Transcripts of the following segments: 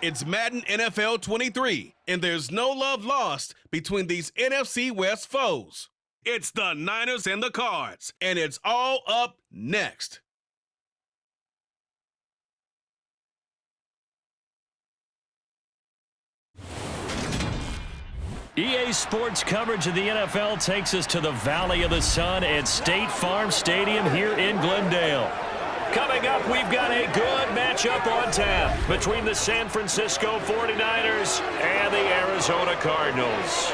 It's Madden NFL 23, and there's no love lost between these NFC West foes. It's the Niners and the Cards, and it's all up next. EA Sports coverage of the NFL takes us to the Valley of the Sun at State Farm Stadium here in Glendale. Coming up, we've got a good matchup on tap between the San Francisco 49ers and the Arizona Cardinals.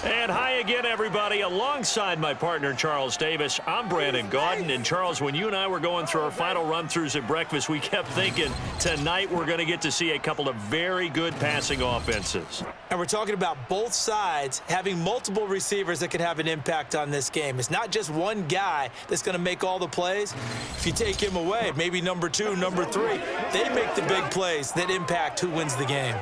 And hi again, everybody. Alongside my partner, Charles Davis, I'm Brandon Gaudin. And, Charles, when you and I were going through our final run-throughs at breakfast, we kept thinking tonight we're going to get to see a couple of very good passing offenses. And we're talking about both sides having multiple receivers that can have an impact on this game. It's not just one guy that's going to make all the plays. If you take him away, maybe number 2, number 3, they make the big plays that impact who wins the game.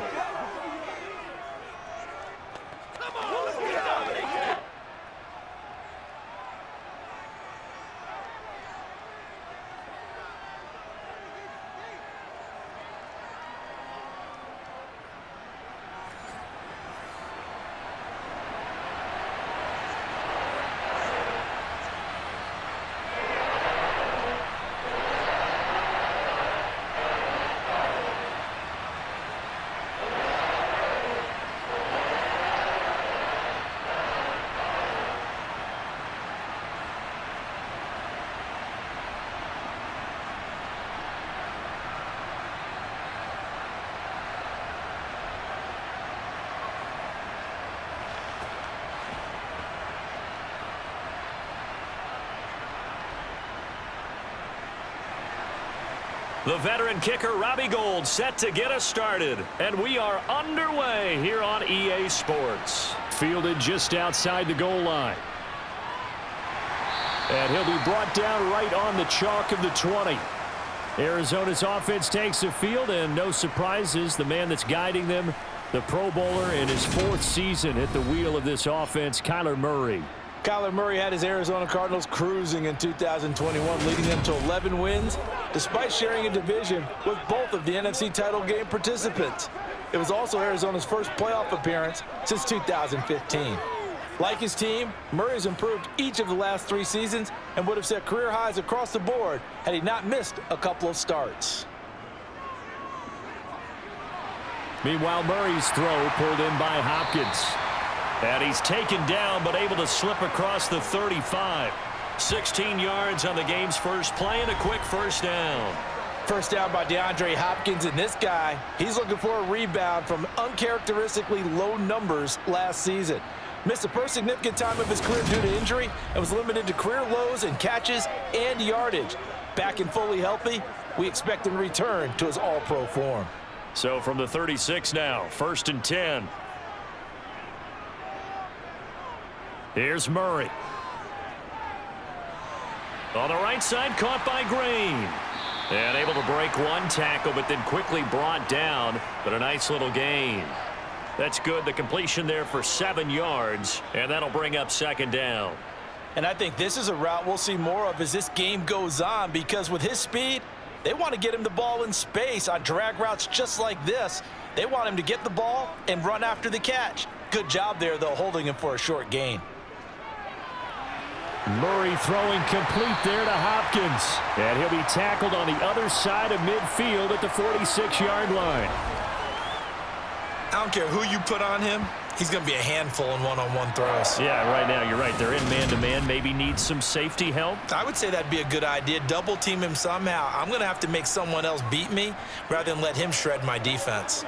The veteran kicker, Robbie Gould, set to get us started. And we are underway here on EA Sports. Fielded just outside the goal line. And he'll be brought down right on the chalk of the 20. Arizona's offense takes the field, and no surprises, the man that's guiding them, the Pro Bowler in his 4th season at the wheel of this offense, Kyler Murray. Kyler Murray had his Arizona Cardinals cruising in 2021, leading them to 11 wins, despite sharing a division with both of the NFC title game participants. It was also Arizona's first playoff appearance since 2015. Like his team, Murray's improved each of the last 3 seasons and would have set career highs across the board had he not missed a couple of starts. Meanwhile, Murray's throw pulled in by Hopkins. And he's taken down, but able to slip across the 35. 16 yards on the game's first play and a quick first down. First down by DeAndre Hopkins, and this guy, he's looking for a rebound from uncharacteristically low numbers last season. Missed the first significant time of his career due to injury and was limited to career lows in catches and yardage. Back and fully healthy, we expect him to return to his all-pro form. So from the 36 now, 1st and 10. Here's Murray. On the right side, caught by Green. And able to break one tackle, but then quickly brought down. But a nice little gain. That's good. The completion there for 7 yards. And that'll bring up 2nd down. And I think this is a route we'll see more of as this game goes on, because with his speed, they want to get him the ball in space on drag routes just like this. They want him to get the ball and run after the catch. Good job there, though, holding him for a short gain. Murray throwing complete there to Hopkins. And he'll be tackled on the other side of midfield at the 46-yard line. I don't care who you put on him. He's going to be a handful in one-on-one throws. Yeah, right now, you're right. They're in man-to-man. Maybe needs some safety help. I would say that'd be a good idea. Double team him somehow. I'm going to have to make someone else beat me rather than let him shred my defense.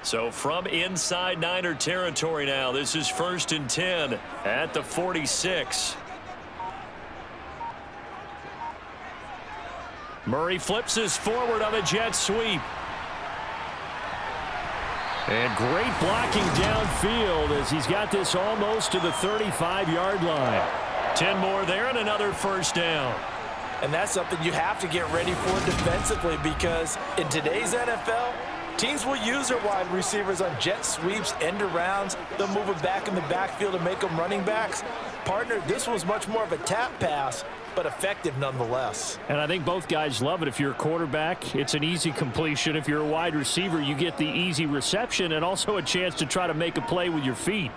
So from inside Niner territory now, this is 1st and 10 at the 46. Murray flips us forward on a jet sweep. And great blocking downfield as he's got this almost to the 35-yard line. 10 more there and another first down. And that's something you have to get ready for defensively, because in today's NFL, teams will use their wide receivers on jet sweeps, end arounds. They'll move them back in the backfield to make them running backs. Partner, this was much more of a tap pass, but effective nonetheless. And I think both guys love it. If you're a quarterback, it's an easy completion. If you're a wide receiver, you get the easy reception and also a chance to try to make a play with your feet.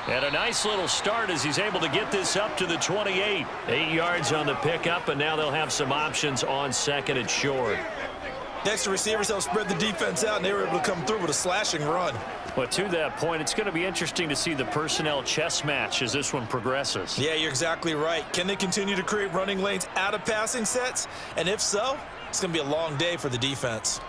And a nice little start as he's able to get this up to the 28. 8 yards on the pickup, and now they'll have some options on second and short. Next to receivers, they'll spread the defense out, and they were able to come through with a slashing run. But to that point, it's going to be interesting to see the personnel chess match as this one progresses. Yeah, you're exactly right. Can they continue to create running lanes out of passing sets? And if so, it's going to be a long day for the defense.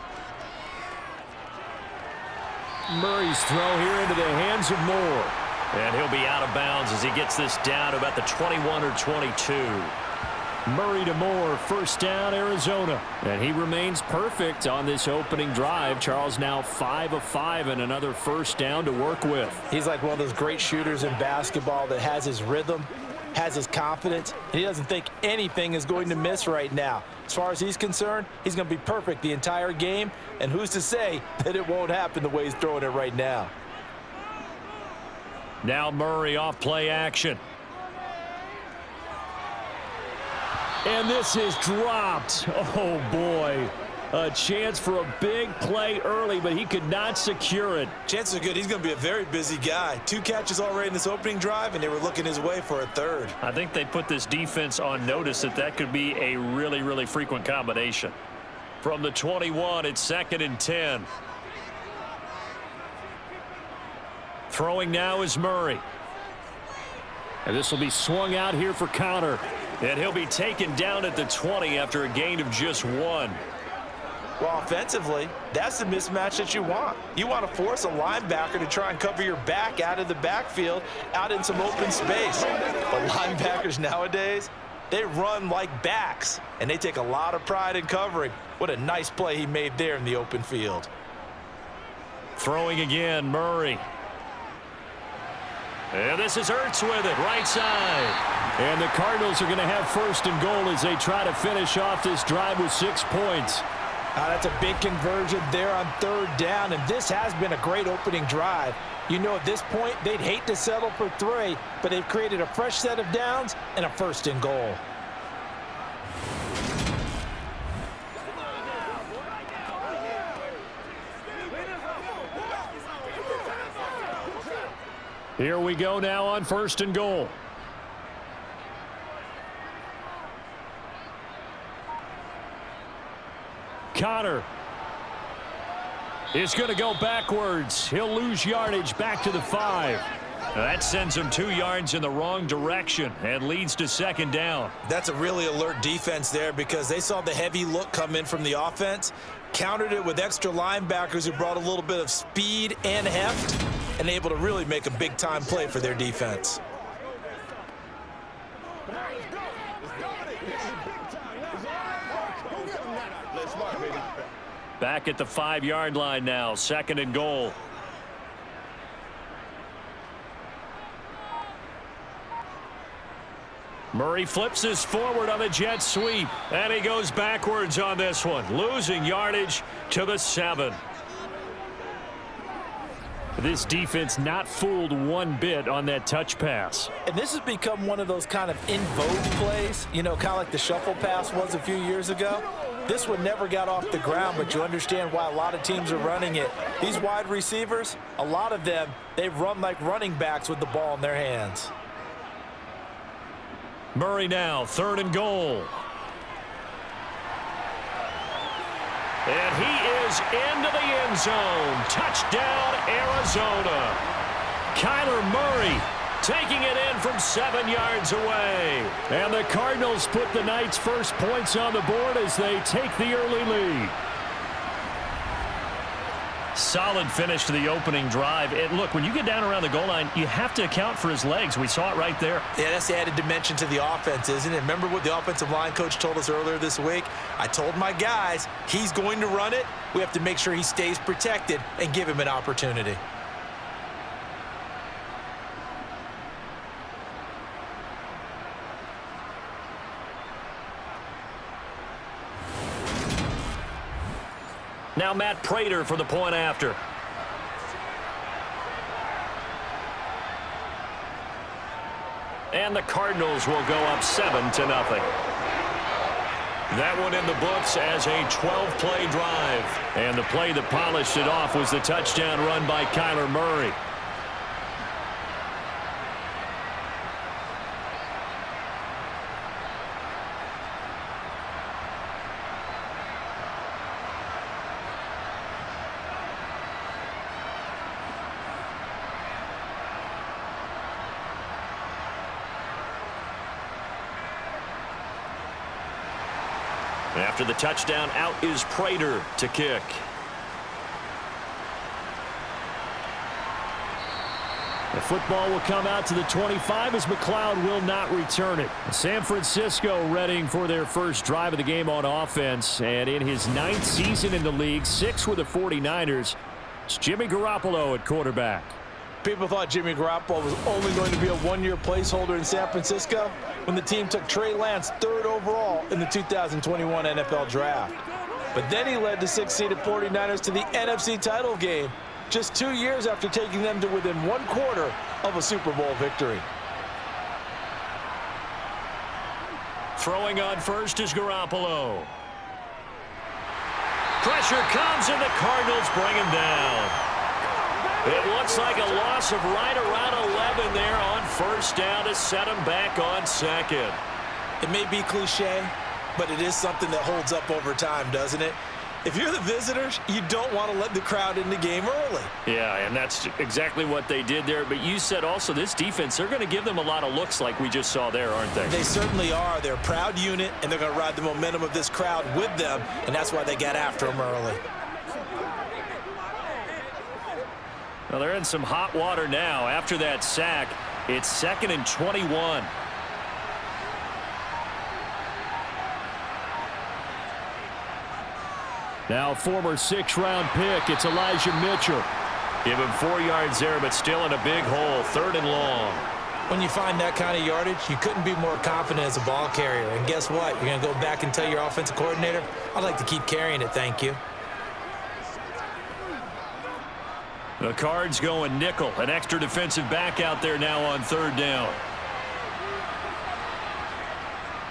Murray's throw here into the hands of Moore. And he'll be out of bounds as he gets this down to about the 21 or 22. Murray to Moore, first down, Arizona. And he remains perfect on this opening drive. Charles now 5 of 5 and another first down to work with. He's like one of those great shooters in basketball that has his rhythm, has his confidence, and he doesn't think anything is going to miss right now. As far as he's concerned, he's going to be perfect the entire game, and who's to say that it won't happen the way he's throwing it right now. Now Murray off play action. And this is dropped. Oh, boy. A chance for a big play early, but he could not secure it. Chances are good. He's going to be a very busy guy. 2 catches already in this opening drive, and they were looking his way for a third. I think they put this defense on notice that could be a really, really frequent combination. From the 21, it's second and 10. Throwing now is Murray. And this will be swung out here for Punter. And he'll be taken down at the 20 after a gain of just 1. Well, offensively, that's the mismatch that you want. You want to force a linebacker to try and cover your back out of the backfield, out in some open space. But linebackers nowadays, they run like backs, and they take a lot of pride in covering. What a nice play he made there in the open field. Throwing again, Murray. And this is Ertz with it, right side. And the Cardinals are going to have first and goal as they try to finish off this drive with 6 points. That's a big conversion there on third down, and this has been a great opening drive. You know, at this point, they'd hate to settle for 3, but they've created a fresh set of downs and a first and goal. Here we go now on first and goal. Connor is going to go backwards. He'll lose yardage back to the 5. That sends him 2 yards in the wrong direction and leads to second down. That's a really alert defense there because they saw the heavy look come in from the offense, countered it with extra linebackers who brought a little bit of speed and heft, and able to really make a big-time play for their defense. Back at the 5-yard line now, second and goal. Murray flips this forward on the jet sweep, and he goes backwards on this one, losing yardage to the 7. This defense not fooled one bit on that touch pass. And this has become one of those kind of in vogue plays, you know, kind of like the shuffle pass was a few years ago. This one never got off the ground, but you understand why a lot of teams are running it. These wide receivers, a lot of them, they run like running backs with the ball in their hands. Murray now, third and goal. And he is into the end zone. Touchdown, Arizona. Kyler Murray taking it in from 7 yards away. And the Cardinals put the night's first points on the board as they take the early lead. Solid finish to the opening drive. And look, when you get down around the goal line, you have to account for his legs. We saw it right there. Yeah, that's the added dimension to the offense, isn't it? Remember what the offensive line coach told us earlier this week? I told my guys, he's going to run it. We have to make sure he stays protected and give him an opportunity. Now Matt Prater for the point after. And the Cardinals will go up 7-0. That one in the books as a 12-play drive. And the play that polished it off was the touchdown run by Kyler Murray. After the touchdown, out is Prater to kick. The football will come out to the 25 as McLeod will not return it. San Francisco readying for their first drive of the game on offense. And in his 9th season in the league, 6 with the 49ers, it's Jimmy Garoppolo at quarterback. People thought Jimmy Garoppolo was only going to be a one-year placeholder in San Francisco when the team took Trey Lance 3rd overall in the 2021 NFL Draft. But then he led the 6th-seeded 49ers to the NFC title game just 2 years after taking them to within 1/4 of a Super Bowl victory. Throwing on first is Garoppolo. Pressure comes and the Cardinals bring him down. It looks like a loss of right around 11 there on first down to set him back on second. It may be cliche, but it is something that holds up over time, doesn't it? If you're the visitors, you don't want to let the crowd in the game early. Yeah, and that's exactly what they did there. But you said also this defense, they're going to give them a lot of looks like we just saw there, aren't they? They certainly are. They're a proud unit, and they're going to ride the momentum of this crowd with them, and that's why they got after them early. Well, they're in some hot water now. After that sack, it's 2nd and 21. Now former 6th-round pick, it's Elijah Mitchell. Give him 4 yards there, but still in a big hole, 3rd and long. When you find that kind of yardage, you couldn't be more confident as a ball carrier. And guess what? You're going to go back and tell your offensive coordinator, I'd like to keep carrying it, thank you. The Cards going nickel. An extra defensive back out there now on 3rd down.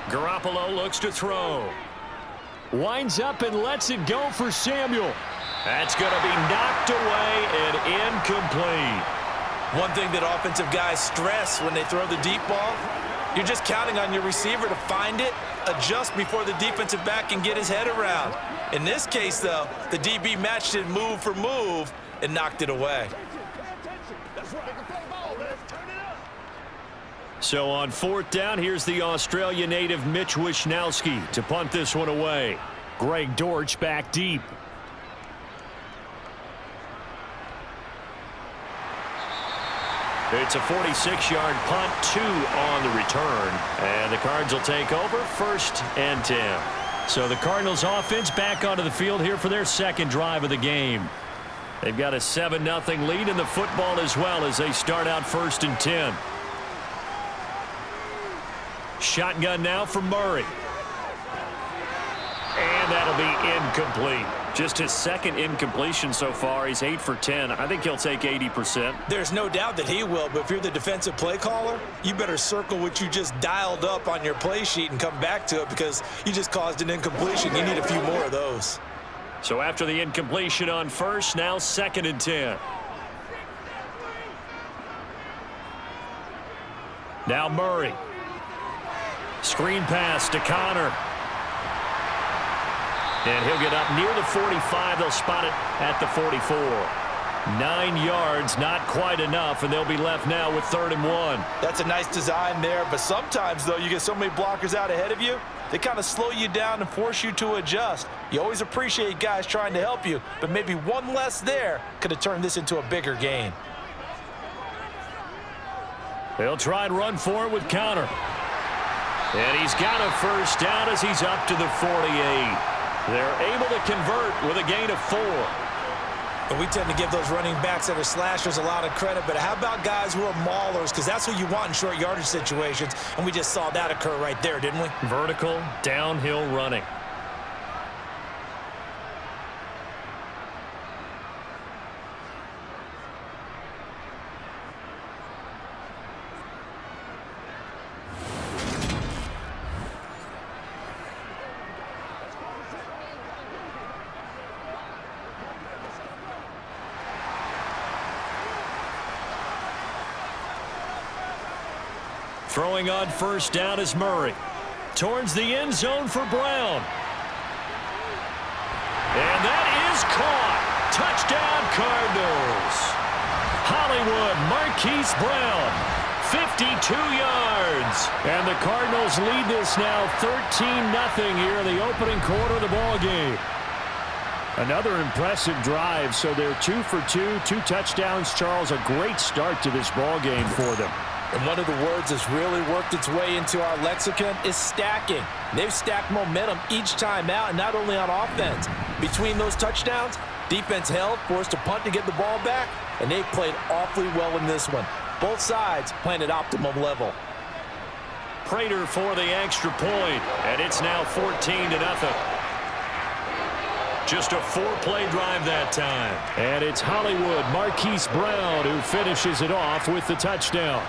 Garoppolo looks to throw. Winds up and lets it go for Samuel. That's going to be knocked away and incomplete. One thing that offensive guys stress when they throw the deep ball, you're just counting on your receiver to find it, adjust before the defensive back can get his head around. In this case, though, the DB matched it move for move and knocked it away. So on 4th down, here's the Australia native Mitch Wishnowsky to punt this one away. Greg Dortch back deep. It's a 46-yard punt, 2 on the return. And the Cards will take over 1st and 10. So the Cardinals offense back onto the field here for their 2nd drive of the game. They've got a 7-0 lead in the football as well as they start out 1st and 10. Shotgun now for Murray. And that'll be incomplete. Just his 2nd incompletion so far. He's 8 for 10. I think he'll take 80%. There's no doubt that he will, but if you're the defensive play caller, you better circle what you just dialed up on your play sheet and come back to it because you just caused an incompletion. You need a few more of those. So after the incompletion on first, now 2nd and 10. Now Murray. Screen pass to Connor. And he'll get up near the 45. They'll spot it at the 44. 9 yards, not quite enough, and they'll be left now with 3rd and 1. That's a nice design there, but sometimes, though, you get so many blockers out ahead of you, they kind of slow you down and force you to adjust. You always appreciate guys trying to help you, but maybe one less there could have turned this into a bigger gain. They'll try and run for it with Connor. And he's got a 1st down as he's up to the 48. They're able to convert with a gain of 4. And we tend to give those running backs that are slashers a lot of credit, but how about guys who are maulers? Because that's who you want in short yardage situations, and we just saw that occur right there, didn't we? Vertical, downhill running. Throwing on first down is Murray. Towards the end zone for Brown. And that is caught. Touchdown, Cardinals. Hollywood Marquise Brown, 52 yards. And the Cardinals lead this now 13-0 here in the opening quarter of the ball game. Another impressive drive, so they're 2 for 2, 2 touchdowns. Charles, a great start to this ball game for them. And one of the words that's really worked its way into our lexicon is stacking. They've stacked momentum each time out, and not only on offense. Between those touchdowns, defense held, forced a punt to get the ball back, and they played awfully well in this one. Both sides playing at optimum level. Prater for the extra point, and it's now 14-0. Just a 4-play drive that time. And it's Hollywood Marquise Brown who finishes it off with the touchdown.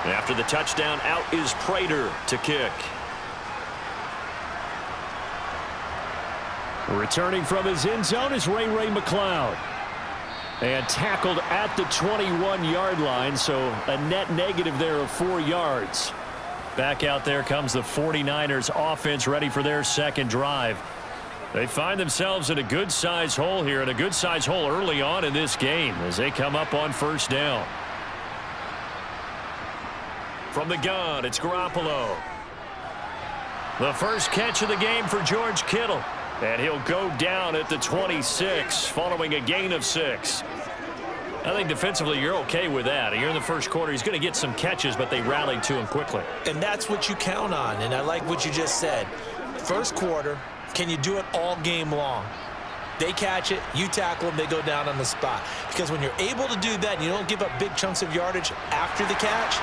After the touchdown, out is Prater to kick. Returning from his end zone is Ray McLeod. And tackled at the 21-yard line, so a net negative there of 4 yards. Back out there comes the 49ers offense ready for their second drive. They find themselves in a good-sized hole here, and a good-sized hole early on in this game as they come up on first down. From the gun, it's Garoppolo. The first catch of the game for George Kittle. And he'll go down at the 26 following a gain of 6. I think defensively you're okay with that. You're in the first quarter. He's going to get some catches, but they rallied to him quickly. And that's what you count on, and I like what you just said. First quarter, can you do it all game long? They catch it, you tackle them, they go down on the spot. Because when you're able to do that and you don't give up big chunks of yardage after the catch,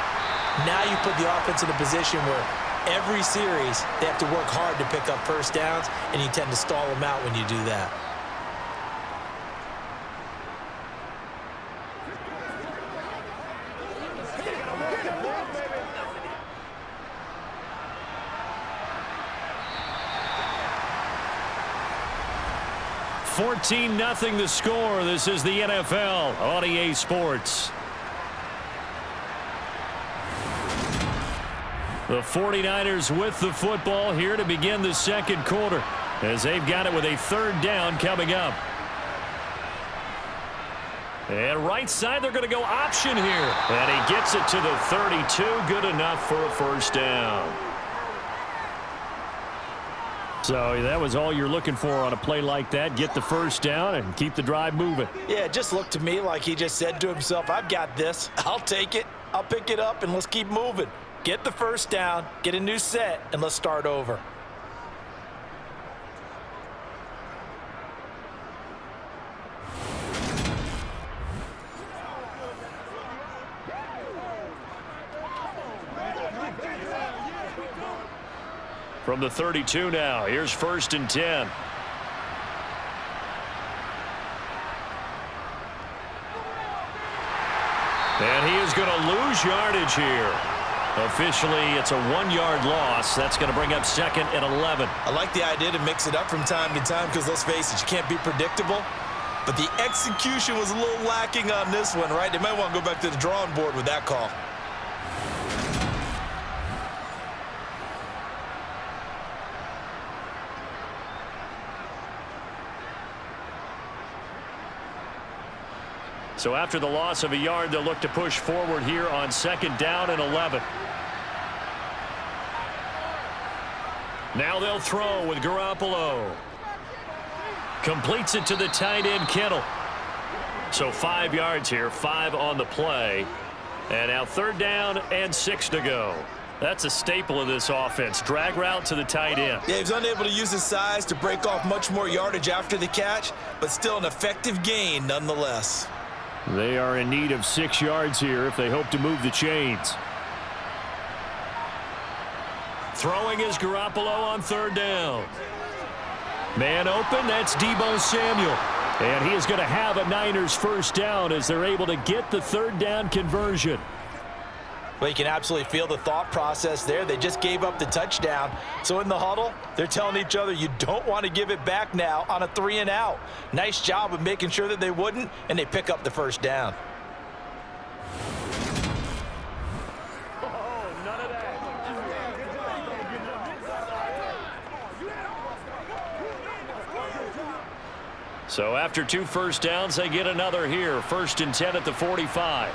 now you put the offense in a position where every series they have to work hard to pick up first downs, and you tend to stall them out when you do that. $14-0 the score. This is the NFL on EA Sports. The 49ers with the football here to begin the second quarter as they've got it with a third down coming up. And right side, they're going to go option here. And he gets it to the 32. Good enough for a first down. So that was all you're looking for on a play like that. Get the first down and keep the drive moving. Yeah, it just looked to me like he just said to himself, I've got this. I'll take it. I'll pick it up, and let's keep moving. Get the first down, get a new set, and let's start over. From the 32 now, here's 1st and 10. And he is going to lose yardage here. Officially, it's a 1-yard loss. That's going to bring up 2nd and 11. I like the idea to mix it up from time to time because, let's face it, you can't be predictable. But the execution was a little lacking on this one, right? They might want to go back to the drawing board with that call. So after the loss of a yard, they'll look to push forward here on 2nd down and 11. Now they'll throw with Garoppolo. Completes it to the tight end, Kittle. So 5 yards here, 5 on the play. And now 3rd down and 6 to go. That's a staple of this offense. Drag route to the tight end. Yeah, he was unable to use his size to break off much more yardage after the catch, but still an effective gain nonetheless. They are in need of 6 yards here if they hope to move the chains. Throwing is Garoppolo on 3rd down. Man open, that's Deebo Samuel. And he is going to have a Niners first down as they're able to get the third down conversion. Well, you can absolutely feel the thought process there. They just gave up the touchdown. So in the huddle, they're telling each other, you don't want to give it back now on a 3-and-out. Nice job of making sure that they wouldn't, and they pick up the first down. So after 2 first downs, they get another here. 1st and 10 at the 45.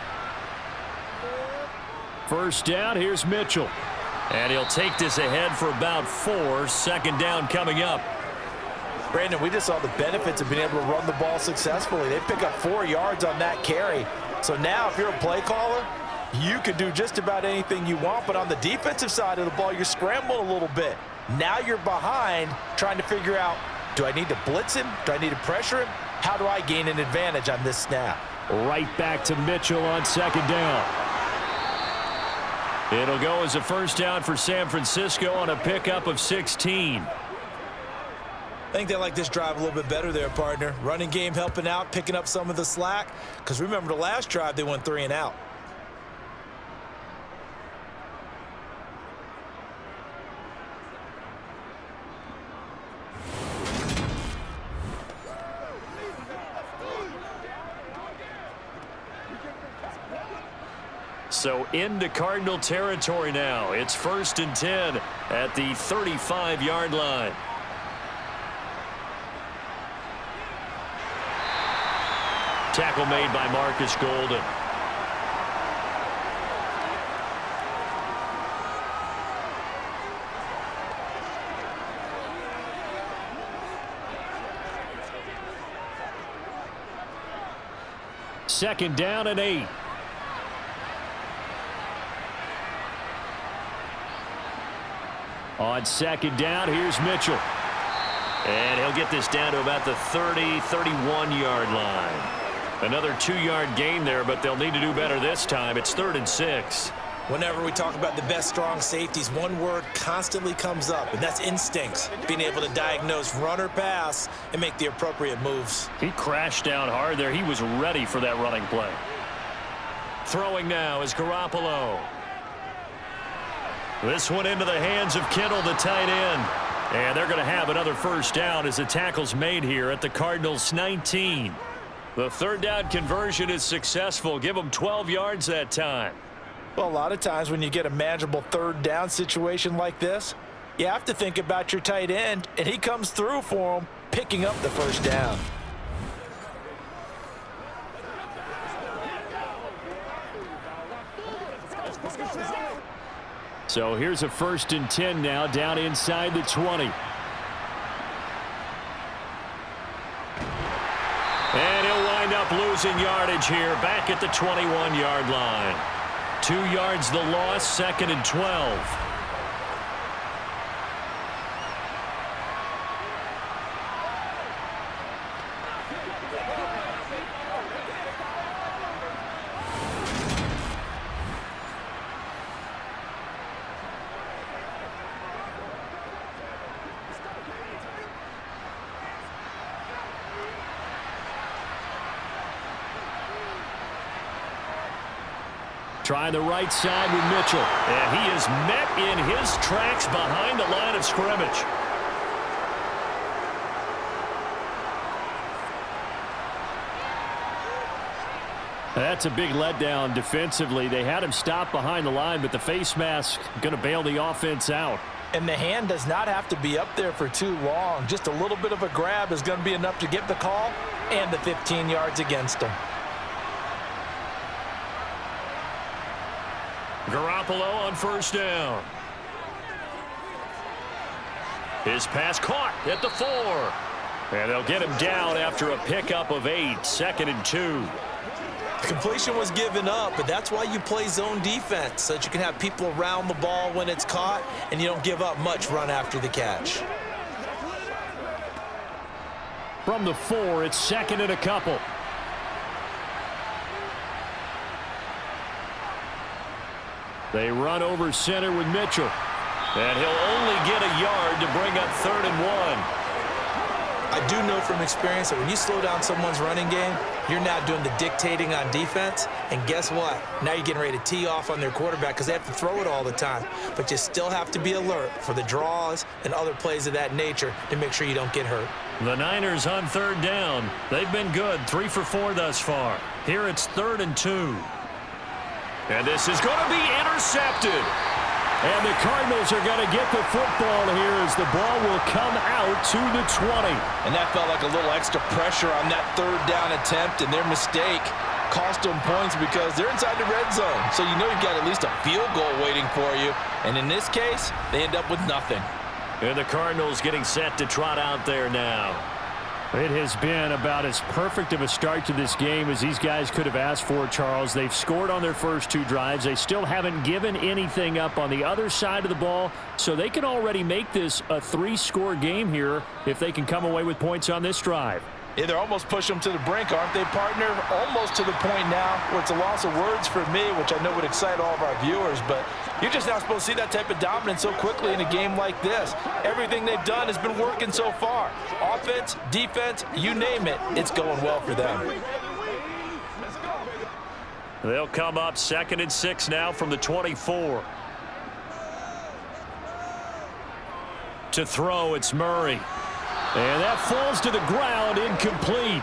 First down, here's Mitchell. And he'll take this ahead for about 4. 2nd down coming up. Brandon, we just saw the benefits of being able to run the ball successfully. They pick up 4 yards on that carry. So now if you're a play caller, you can do just about anything you want. But on the defensive side of the ball, you're scrambling a little bit. Now you're behind trying to figure out, do I need to blitz him? Do I need to pressure him? How do I gain an advantage on this snap? Right back to Mitchell on 2nd down. It'll go as a first down for San Francisco on a pickup of 16. I think they like this drive a little bit better there, partner. Running game helping out, picking up some of the slack. Because remember the last drive, they went 3-and-out. So into Cardinal territory now. It's 1st and 10 at the 35-yard line. Tackle made by Marcus Golden. Second down and 8. On 2nd down, here's Mitchell. And he'll get this down to about the 30, 31-yard line. Another 2-yard gain there, but they'll need to do better this time. It's 3rd and 6. Whenever we talk about the best strong safeties, one word constantly comes up, and that's instincts. Being able to diagnose run or pass and make the appropriate moves. He crashed down hard there. He was ready for that running play. Throwing now is Garoppolo. This one into the hands of Kittle, the tight end. And they're going to have another first down as the tackle's made here at the Cardinals' 19. The third down conversion is successful. Give them 12 yards that time. Well, a lot of times when you get a manageable third down situation like this, you have to think about your tight end, and he comes through for him, picking up the first down. So here's a 1st and 10 now, down inside the 20. And he'll wind up losing yardage here, back at the 21-yard line. 2 yards the loss, 2nd and 12. Trying the right side with Mitchell. And he is met in his tracks behind the line of scrimmage. That's a big letdown defensively. They had him stop behind the line, but the face mask going to bail the offense out. And the hand does not have to be up there for too long. Just a little bit of a grab is going to be enough to get the call and the 15 yards against him. Garoppolo on first down. His pass caught at the 4. And they'll get him down after a pickup of 8. 2nd and 2. Completion was given up, but that's why you play zone defense, so that you can have people around the ball when it's caught, and you don't give up much run after the catch. From the 4, it's 2nd and a couple. They run over center with Mitchell. And he'll only get a yard to bring up 3rd and 1. I do know from experience that when you slow down someone's running game, you're now doing the dictating on defense. And guess what? Now you're getting ready to tee off on their quarterback because they have to throw it all the time. But you still have to be alert for the draws and other plays of that nature to make sure you don't get hurt. The Niners on third down. They've been good, 3 for 4 thus far. Here it's 3rd and 2. And this is going to be intercepted. And the Cardinals are going to get the football here as the ball will come out to the 20. And that felt like a little extra pressure on that 3rd down attempt, and their mistake cost them points because they're inside the red zone. So you know you've got at least a field goal waiting for you. And in this case, they end up with nothing. And the Cardinals getting set to trot out there now. It has been about as perfect of a start to this game as these guys could have asked for, Charles. They've scored on their first 2 drives. They still haven't given anything up on the other side of the ball, so they can already make this a 3-score game here if they can come away with points on this drive. Yeah, they're almost pushing them to the brink, aren't they, partner? Almost to the point now where it's a loss of words for me, which I know would excite all of our viewers, but you're just not supposed to see that type of dominance so quickly in a game like this. Everything they've done has been working so far. Offense, defense, you name it, it's going well for them. They'll come up 2nd and 6 now from the 24. To throw, it's Murray. And that falls to the ground, incomplete.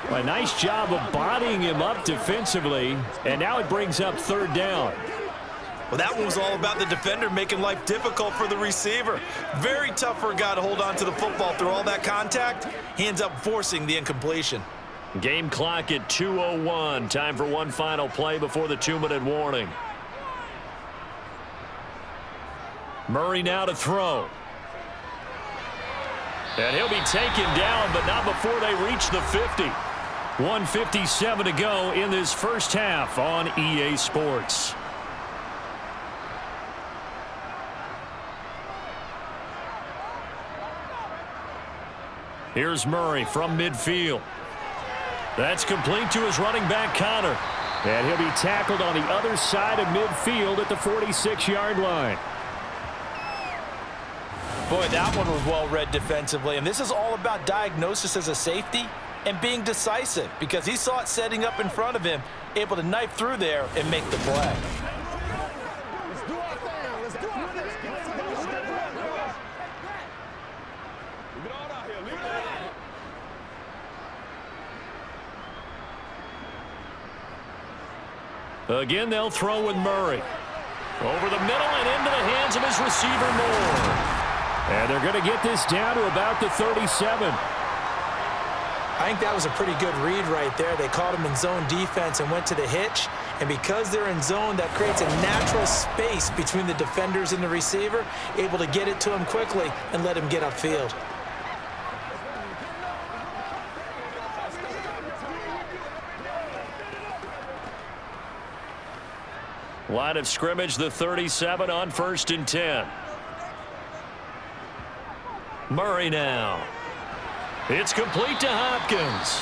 A nice job of bodying him up defensively, and now it brings up 3rd down. Well, that one was all about the defender making life difficult for the receiver. Very tough for a guy to hold on to the football through all that contact. He ends up forcing the incompletion. Game clock at 2:01. Time for one final play before the 2-minute warning. Murray now to throw. And he'll be taken down, but not before they reach the 50. 1:57 to go in this first half on EA Sports. Here's Murray from midfield. That's complete to his running back, Connor. And he'll be tackled on the other side of midfield at the 46-yard line. Boy, that one was well read defensively, and this is all about diagnosis as a safety and being decisive because he saw it setting up in front of him, able to knife through there and make the play. Again, they'll throw with Murray. Over the middle and into the hands of his receiver, Moore. And they're going to get this down to about the 37. I think that was a pretty good read right there. They caught him in zone defense and went to the hitch. And because they're in zone, that creates a natural space between the defenders and the receiver, able to get it to him quickly and let him get upfield. Line of scrimmage, the 37 on 1st and 10. Murray now. It's complete to Hopkins.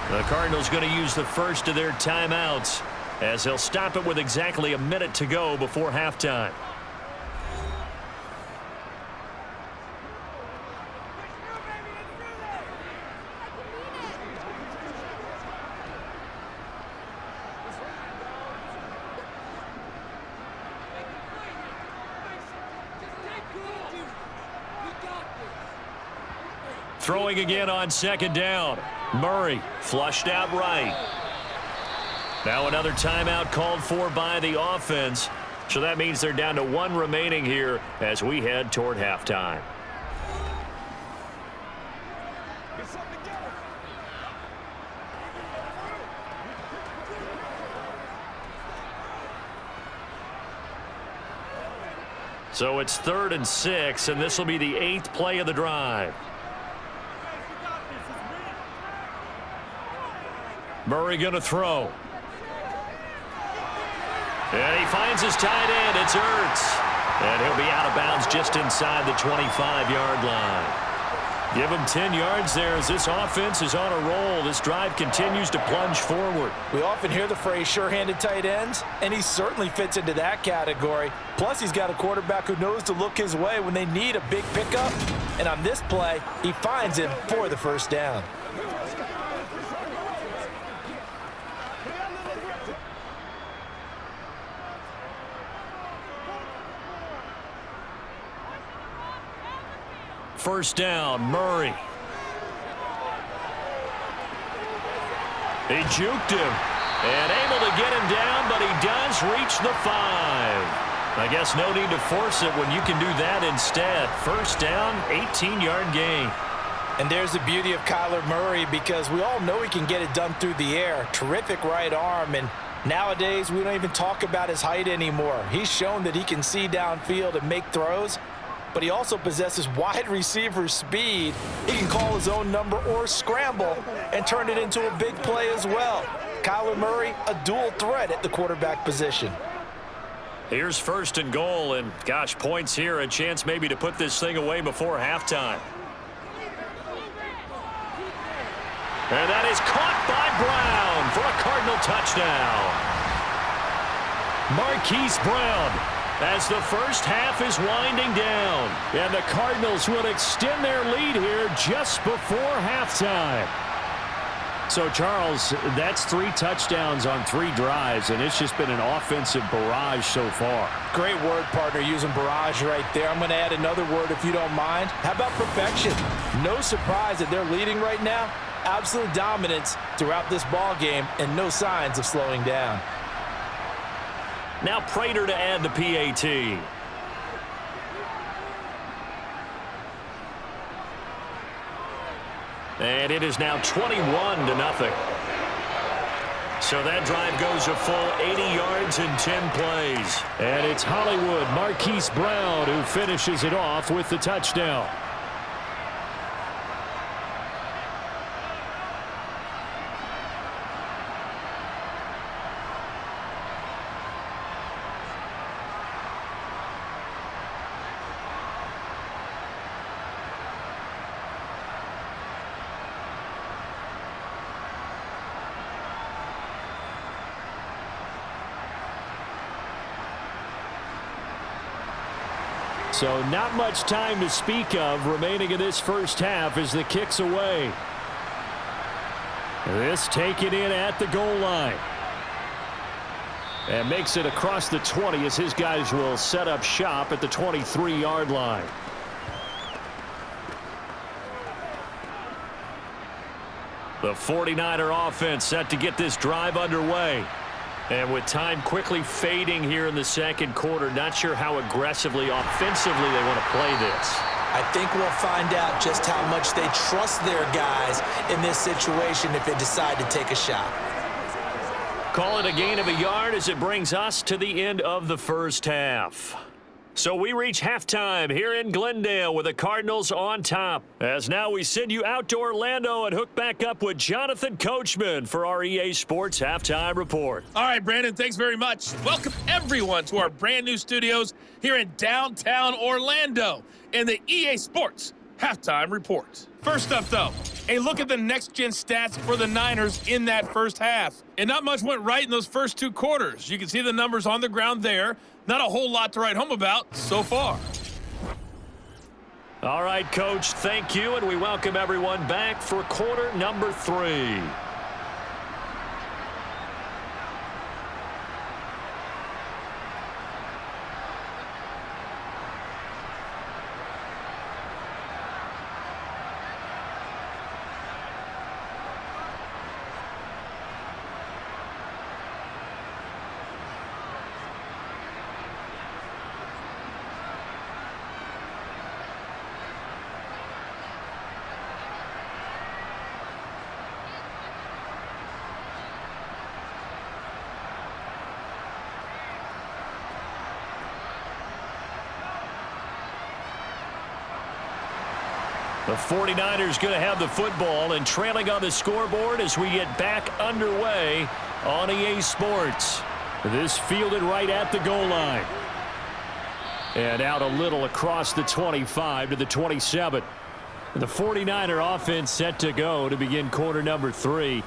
The Cardinals going to use the first of their timeouts as they'll stop it with exactly a minute to go before halftime. Throwing again on 2nd down. Murray flushed out right. Now another timeout called for by the offense. So that means they're down to 1 remaining here as we head toward halftime. So it's 3rd and 6, and this will be the 8th play of the drive. Murray going to throw. And he finds his tight end. It's Ertz. And he'll be out of bounds just inside the 25-yard line. Give him 10 yards there as this offense is on a roll. This drive continues to plunge forward. We often hear the phrase sure-handed tight ends, and he certainly fits into that category. Plus, he's got a quarterback who knows to look his way when they need a big pickup. And on this play, he finds him for the first down. First down, Murray. He juked him and able to get him down, but he does reach the 5. I guess no need to force it when you can do that instead. First down, 18-yard gain. And there's the beauty of Kyler Murray, because we all know he can get it done through the air. Terrific right arm, and nowadays we don't even talk about his height anymore. He's shown that he can see downfield and make throws, but he also possesses wide receiver speed. He can call his own number or scramble and turn it into a big play as well. Kyler Murray, a dual threat at the quarterback position. Here's first and goal, and gosh, points here, a chance maybe to put this thing away before halftime. And that is caught by Brown for a Cardinal touchdown. Marquise Brown, as the first half is winding down. And the Cardinals will extend their lead here just before halftime. So, Charles, that's 3 touchdowns on 3 drives, and it's just been an offensive barrage so far. Great word, partner, using barrage right there. I'm going to add another word if you don't mind. How about perfection? No surprise that they're leading right now. Absolute dominance throughout this ball game and no signs of slowing down. Now Prater to add the PAT. And it is now 21-0. So that drive goes a full 80 yards in 10 plays. And it's Hollywood Marquise Brown who finishes it off with the touchdown. So not much time to speak of remaining in this first half as the kick's away. This taken in at the goal line. And makes it across the 20 as his guys will set up shop at the 23-yard line. The 49er offense set to get this drive underway. And with time quickly fading here in the second quarter, not sure how aggressively, offensively they want to play this. I think we'll find out just how much they trust their guys in this situation if they decide to take a shot. Call it a gain of a yard as it brings us to the end of the first half. So we reach halftime here in Glendale with the Cardinals on top. As now we send you out to Orlando and hook back up with Jonathan Coachman for our EA Sports Halftime Report. All right, Brandon, thanks very much. Welcome, everyone, to our brand new studios here in downtown Orlando in the EA Sports Halftime Report. First up, though, a look at the next-gen stats for the Niners in that first half. And not much went right in those first 2 quarters. You can see the numbers on the ground there. Not a whole lot to write home about so far. All right, Coach, thank you, and we welcome everyone back for quarter number 3. The 49ers going to have the football and trailing on the scoreboard as we get back underway on EA Sports. This fielded right at the goal line. And out a little across the 25 to the 27. The 49er offense set to go to begin quarter number 3.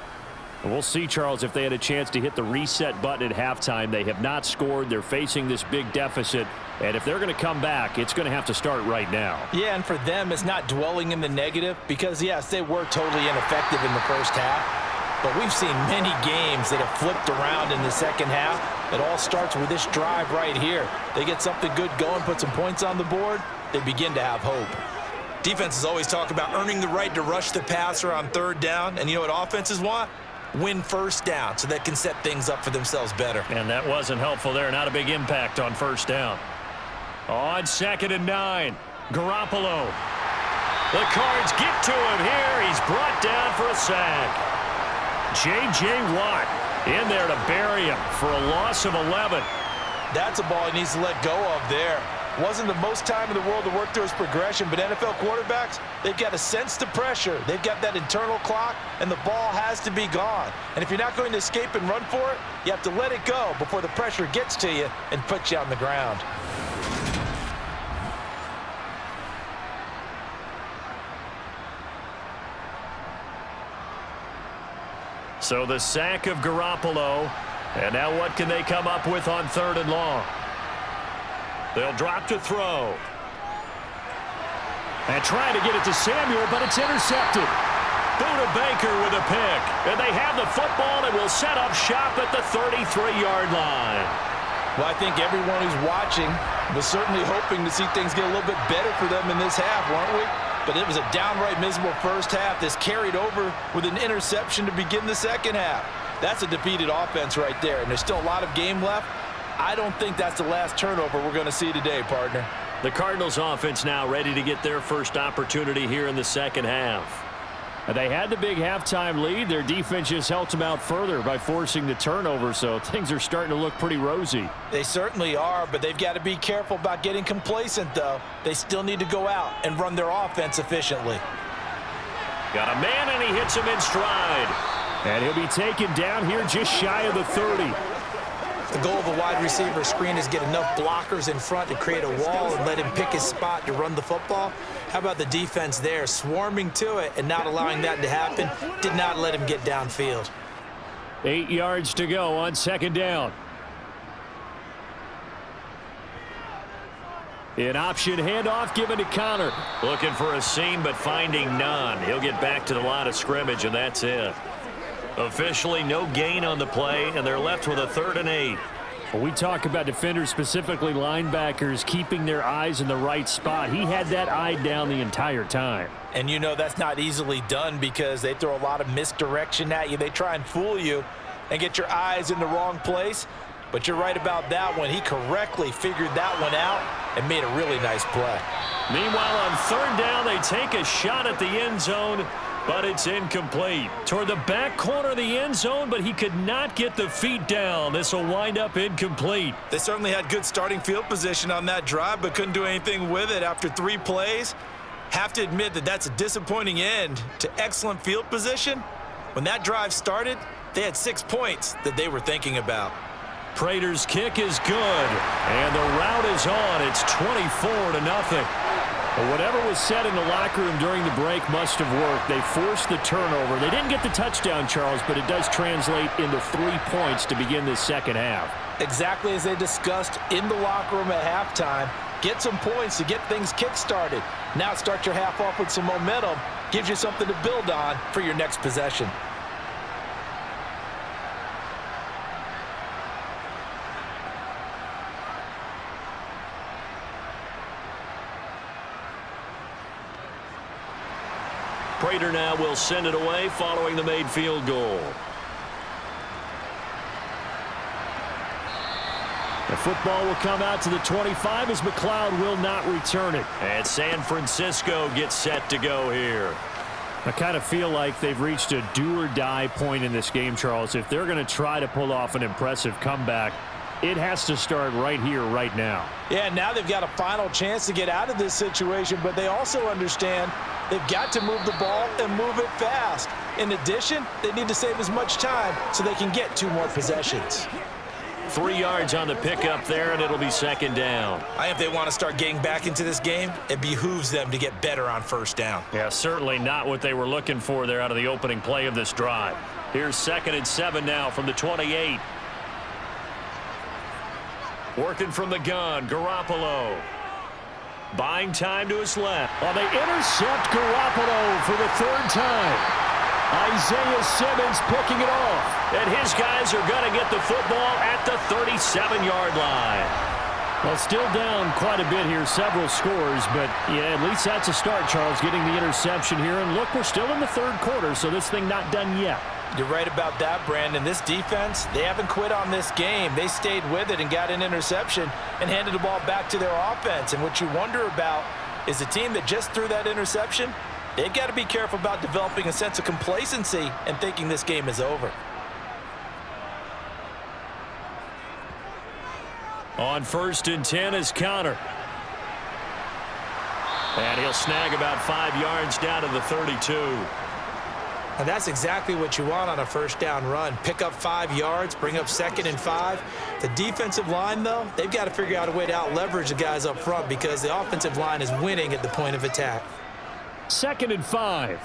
And we'll see, Charles, if they had a chance to hit the reset button at halftime. They have not scored. They're facing this big deficit. And if they're going to come back, it's going to have to start right now. Yeah, and for them, it's not dwelling in the negative because, yes, they were totally ineffective in the first half. But we've seen many games that have flipped around in the second half. It all starts with this drive right here. They get something good going, put some points on the board, they begin to have hope. Defenses always talk about earning the right to rush the passer on third down. And you know what offenses want? Win first down so they can set things up for themselves better. And that wasn't helpful there. Not a big impact on first down. On 2nd and 9, Garoppolo. The Cards get to him here. He's brought down for a sack. J.J. Watt in there to bury him for a loss of 11. That's a ball he needs to let go of there. Wasn't the most time in the world to work through his progression, but NFL quarterbacks, they've got to sense the pressure. They've got that internal clock, and the ball has to be gone. And if you're not going to escape and run for it, you have to let it go before the pressure gets to you and puts you on the ground. So the sack of Garoppolo. And now what can they come up with on 3rd and long? They'll drop to throw. And trying to get it to Samuel, but it's intercepted. Buda Baker with a pick. And they have the football and will set up shop at the 33-yard line. Well, I think everyone who's watching was certainly hoping to see things get a little bit better for them in this half, weren't we? But it was a downright miserable first half that's carried over with an interception to begin the second half. That's a defeated offense right there, and there's still a lot of game left. I don't think that's the last turnover we're going to see today, partner. The Cardinals offense now ready to get their first opportunity here in the second half. They had the big halftime lead. Their defense just helped them out further by forcing the turnover, so things are starting to look pretty rosy. They certainly are, but they've got to be careful about getting complacent, though. They still need to go out and run their offense efficiently. Got a man, and he hits him in stride. And he'll be taken down here just shy of the 30. The goal of a wide receiver screen is get enough blockers in front to create a wall and let him pick his spot to run the football. How about the defense there, swarming to it and not allowing that to happen? Did not let him get downfield. 8 yards to go on 2nd down. An option handoff given to Connor. Looking for a seam, but finding none. He'll get back to the line of scrimmage, and that's it. Officially no gain on the play, and they're left with a 3rd and 8. When we talk about defenders, specifically linebackers, keeping their eyes in the right spot. He had that eye down the entire time. And you know that's not easily done because they throw a lot of misdirection at you. They try and fool you and get your eyes in the wrong place. But you're right about that one. He correctly figured that one out and made a really nice play. Meanwhile, on 3rd down, they take a shot at the end zone, but it's incomplete. Toward the back corner of the end zone, but he could not get the feet down. This will wind up incomplete. They certainly had good starting field position on that drive, but couldn't do anything with it after 3 plays. Have to admit that that's a disappointing end to excellent field position. When that drive started, they had 6 points that they were thinking about. Prater's kick is good, and the route is on. It's 24-0. But whatever was said in the locker room during the break must have worked. They forced the turnover. They didn't get the touchdown, Charles, but it does translate into 3 points to begin this second half. Exactly as they discussed in the locker room at halftime. Get some points to get things kick-started. Now start your half off with some momentum. Gives you something to build on for your next possession. Prater now will send it away following the made field goal. The football will come out to the 25 as McLeod will not return it. And San Francisco gets set to go here. I kind of feel like they've reached a do-or-die point in this game, Charles. If they're going to try to pull off an impressive comeback, it has to start right here, right now. Yeah, now they've got a final chance to get out of this situation, but they also understand they've got to move the ball and move it fast. In addition, they need to save as much time so they can get 2 more possessions. 3 yards on the pickup there, and it'll be second down. I think if they want to start getting back into this game, it behooves them to get better on first down. Yeah, certainly not what they were looking for there out of the opening play of this drive. Here's 2nd and 7 now from the 28. Working from the gun, Garoppolo. Buying time to his left. Well, they intercept Garoppolo for the 3rd time. Isaiah Simmons picking it off. And his guys are going to get the football at the 37-yard line. Well, still down quite a bit here, several scores, but yeah, at least that's a start, Charles, getting the interception here. And look, we're still in the 3rd quarter, so this thing not done yet. You're right about that, Brandon. This defense, they haven't quit on this game. They stayed with it and got an interception and handed the ball back to their offense. And what you wonder about is the team that just threw that interception, they've got to be careful about developing a sense of complacency and thinking this game is over. On 1st and 10 is Counter. And he'll snag about 5 yards down to the 32. And that's exactly what you want on a first down run. Pick up 5 yards, bring up 2nd and 5. The defensive line, though, they've got to figure out a way to out-leverage the guys up front because the offensive line is winning at the point of attack. 2nd and 5.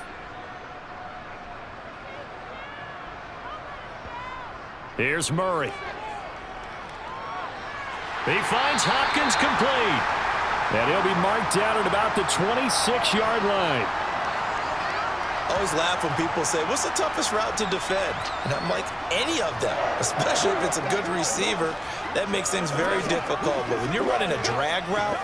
Here's Murray. He finds Hopkins complete. And he'll be marked down at about the 26-yard line. I always laugh when people say, what's the toughest route to defend? And I'm like, any of them, especially if it's a good receiver. That makes things very difficult. But when you're running a drag route,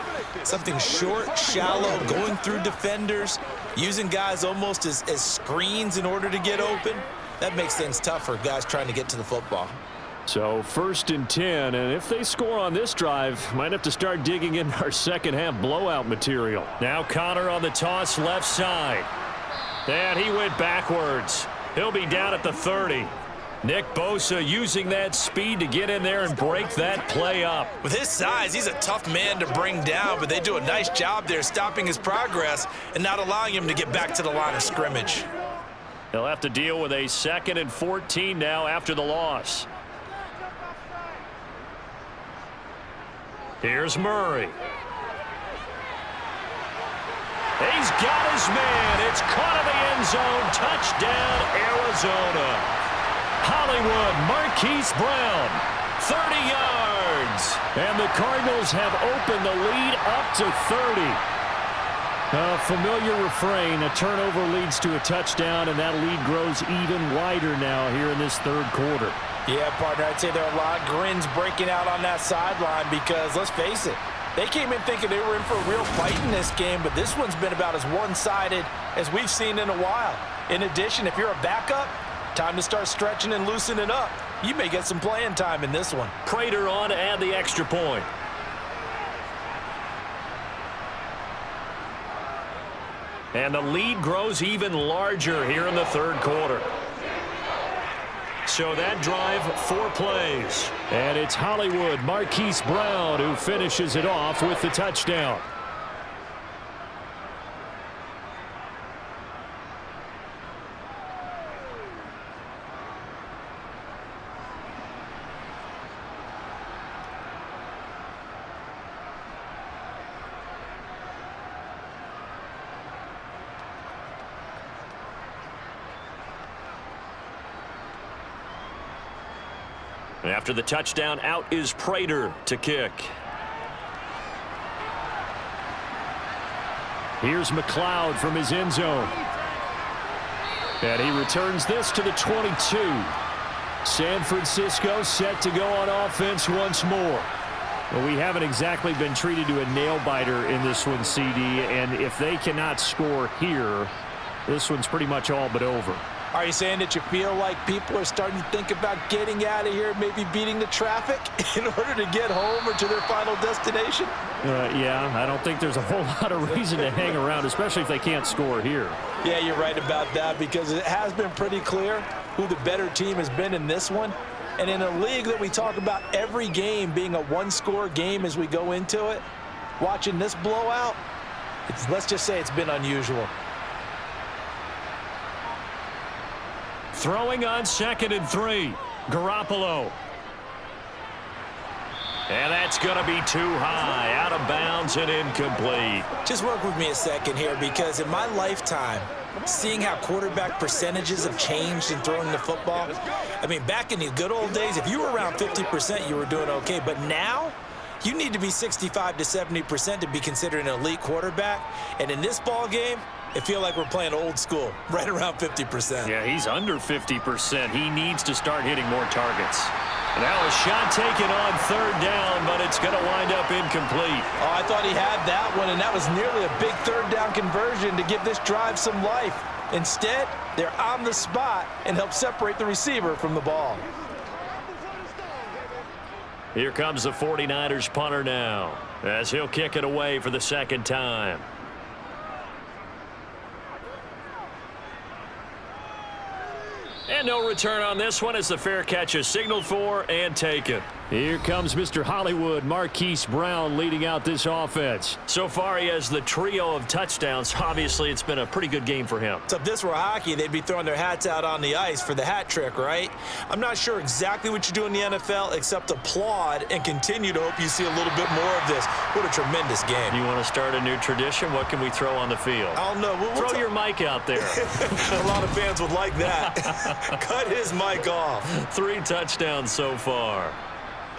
something short, shallow, going through defenders, using guys almost as screens in order to get open, that makes things tough for guys trying to get to the football. So 1st and 10, and if they score on this drive, might have to start digging in our second half blowout material. Now Connor on the toss left side. And he went backwards. He'll be down at the 30. Nick Bosa using that speed to get in there and break that play up. With his size, he's a tough man to bring down, but they do a nice job there stopping his progress and not allowing him to get back to the line of scrimmage. They'll have to deal with a 2nd and 14 now after the loss. Here's Murray. He's got his man. It's caught in the end zone. Touchdown, Arizona. Hollywood, Marquise Brown, 30 yards. And the Cardinals have opened the lead up to 30. A familiar refrain, a turnover leads to a touchdown, and that lead grows even wider now here in this 3rd quarter. Yeah, partner, I'd say there are a lot of grins breaking out on that sideline because, let's face it, they came in thinking they were in for a real fight in this game, but this one's been about as one-sided as we've seen in a while. In addition, if you're a backup, time to start stretching and loosening up. You may get some playing time in this one. Prater on to add the extra point. And the lead grows even larger here in the 3rd quarter. So that drive, 4 plays. And it's Hollywood, Marquise Brown, who finishes it off with the touchdown. After the touchdown, out is Prater to kick. Here's McLeod from his end zone. And he returns this to the 22. San Francisco set to go on offense once more. Well, we haven't exactly been treated to a nail-biter in this one, CD. And if they cannot score here, this one's pretty much all but over. Are you saying that you feel like people are starting to think about getting out of here, maybe beating the traffic in order to get home or to their final destination? Yeah, I don't think there's a whole lot of reason to hang around, especially if they can't score here. Yeah, you're right about that because it has been pretty clear who the better team has been in this one. And in a league that we talk about every game being a one-score game as we go into it, watching this blowout, let's just say it's been unusual. Throwing on 2nd and 3. Garoppolo. And that's going to be too high, out of bounds and incomplete. Just work with me a second here, because in my lifetime, seeing how quarterback percentages have changed in throwing the football, I mean, back in the good old days, if you were around 50%, you were doing okay. But now, you need to be 65 to 70% to be considered an elite quarterback. And in this ball game, it feels like we're playing old school, right around 50%. Yeah, he's under 50%. He needs to start hitting more targets. Now a shot taken on third down, but it's going to wind up incomplete. Oh, I thought he had that one, and that was nearly a big third down conversion to give this drive some life. Instead, they're on the spot and help separate the receiver from the ball. Here comes the 49ers punter now, as he'll kick it away for the second time. And no return on this one as the fair catch is signaled for and taken. Here comes Mr. Hollywood, Marquise Brown, leading out this offense. So far, he has the trio of touchdowns. Obviously, it's been a pretty good game for him. So if this were hockey, they'd be throwing their hats out on the ice for the hat trick, right? I'm not sure exactly what you do in the NFL except applaud and continue to hope you see a little bit more of this. What a tremendous game. You want to start a new tradition? What can we throw on the field? I don't know. Throw your mic out there. A lot of fans would like that. Cut his mic off. 3 touchdowns so far.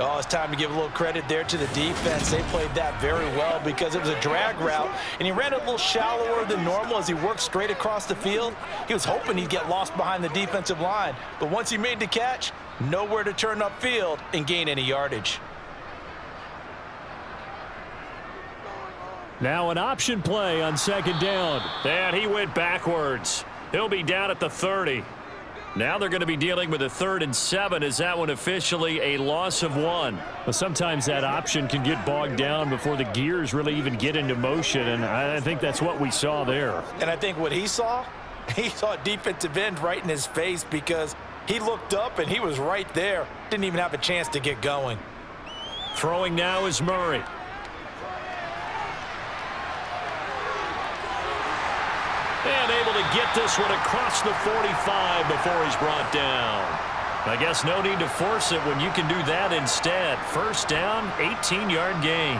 Oh, it's time to give a little credit there to the defense. They played that very well because it was a drag route, and he ran it a little shallower than normal as he worked straight across the field. He was hoping he'd get lost behind the defensive line, but once he made the catch, nowhere to turn upfield and gain any yardage. Now an option play on second down. And he went backwards. He'll be down at the 30. Now they're going to be dealing with a 3rd and 7. Is that one officially a loss of 1? Well, sometimes that option can get bogged down before the gears really even get into motion, and I think that's what we saw there. And I think what he saw a defensive end right in his face because he looked up and he was right there. Didn't even have a chance to get going. Throwing now is Murray. And able to get this one across the 45 before he's brought down. I guess no need to force it when you can do that instead. First down, 18-yard gain.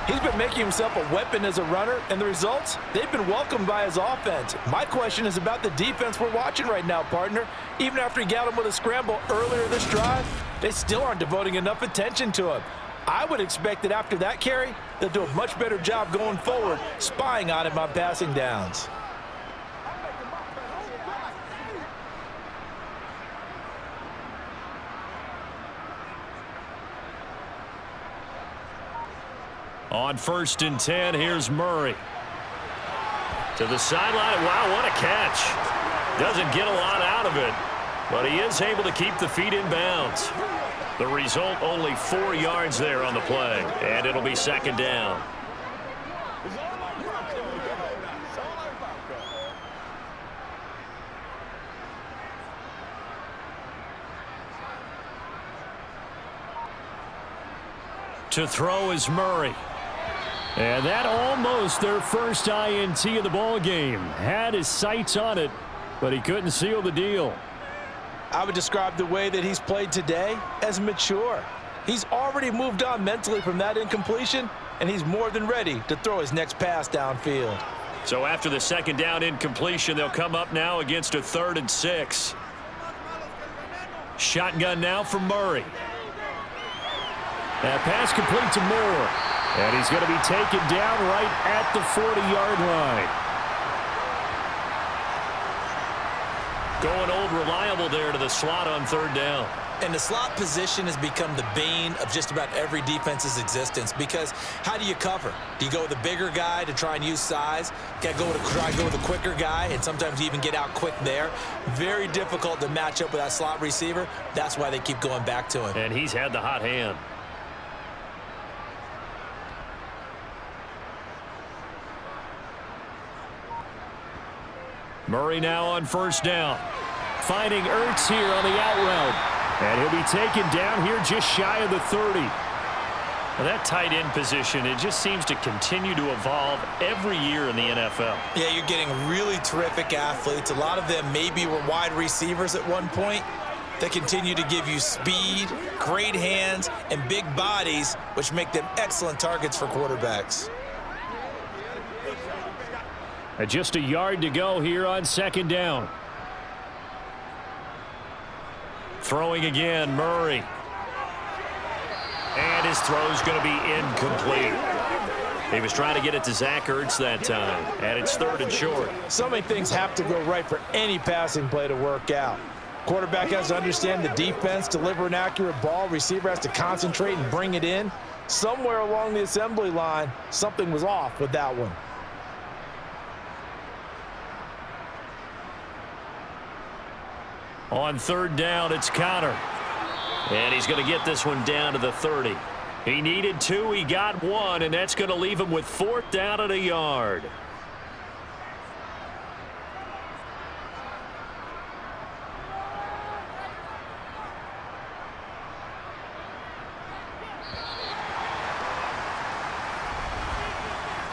He's been making himself a weapon as a runner, and the results, they've been welcomed by his offense. My question is about the defense we're watching right now, partner. Even after he got him with a scramble earlier this drive, they still aren't devoting enough attention to him. I would expect that after that carry, they'll do a much better job going forward, spying on him on passing downs. On 1st and 10, here's Murray. To the sideline. Wow, what a catch. Doesn't get a lot out of it, but he is able to keep the feet in bounds. The result, only 4 yards there on the play, and it'll be second down. To throw is Murray. And that almost their first INT of the ball game. Had his sights on it, but he couldn't seal the deal. I would describe the way that he's played today as mature. He's already moved on mentally from that incompletion, and he's more than ready to throw his next pass downfield. So after the second down incompletion, they'll come up now against a 3rd and 6. Shotgun now for Murray. That pass complete to Moore. And he's going to be taken down right at the 40-yard line. Going old reliable there to the slot on 3rd down. And the slot position has become the bane of just about every defense's existence because how do you cover? Do you go with a bigger guy to try and use size? Try to go with a quicker guy, and sometimes you even get out quick there. Very difficult to match up with that slot receiver. That's why they keep going back to him. And he's had the hot hand. Murray now on 1st down. Finding Ertz here on the out route. And he'll be taken down here just shy of the 30. Well, that tight end position, it just seems to continue to evolve every year in the NFL. Yeah, you're getting really terrific athletes. A lot of them maybe were wide receivers at one point. They continue to give you speed, great hands, and big bodies, which make them excellent targets for quarterbacks. Just a yard to go here on second down. Throwing again, Murray. And his throw's going to be incomplete. He was trying to get it to Zach Ertz that time, and it's 3rd and short. So many things have to go right for any passing play to work out. Quarterback has to understand the defense, deliver an accurate ball. Receiver has to concentrate and bring it in. Somewhere along the assembly line, something was off with that one. On 3rd down, it's Punter. And he's going to get this one down to the 30. He needed 2, he got 1, and that's going to leave him with 4th down and a yard.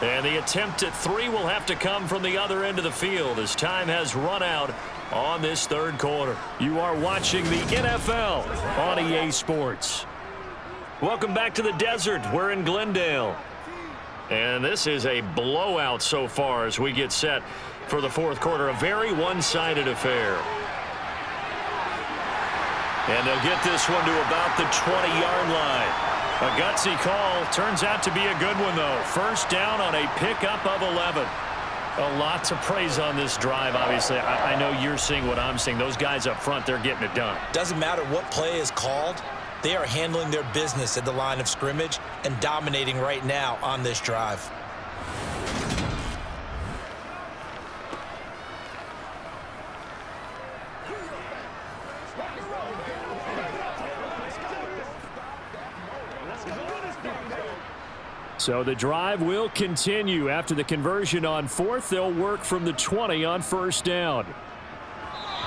And the attempt at 3 will have to come from the other end of the field as time has run out on this 3rd quarter. You are watching the NFL on EA Sports. Welcome back to the desert. We're in Glendale. And this is a blowout so far as we get set for the 4th quarter. A very one-sided affair. And they'll get this one to about the 20-yard line. A gutsy call. Turns out to be a good one, though. 1st down on a pickup of 11. A lot to praise on this drive, obviously. I know you're seeing what I'm seeing. Those guys up front, they're getting it done. Doesn't matter what play is called. They are handling their business at the line of scrimmage and dominating right now on this drive. So the drive will continue. After the conversion on 4th, they'll work from the 20 on 1st down.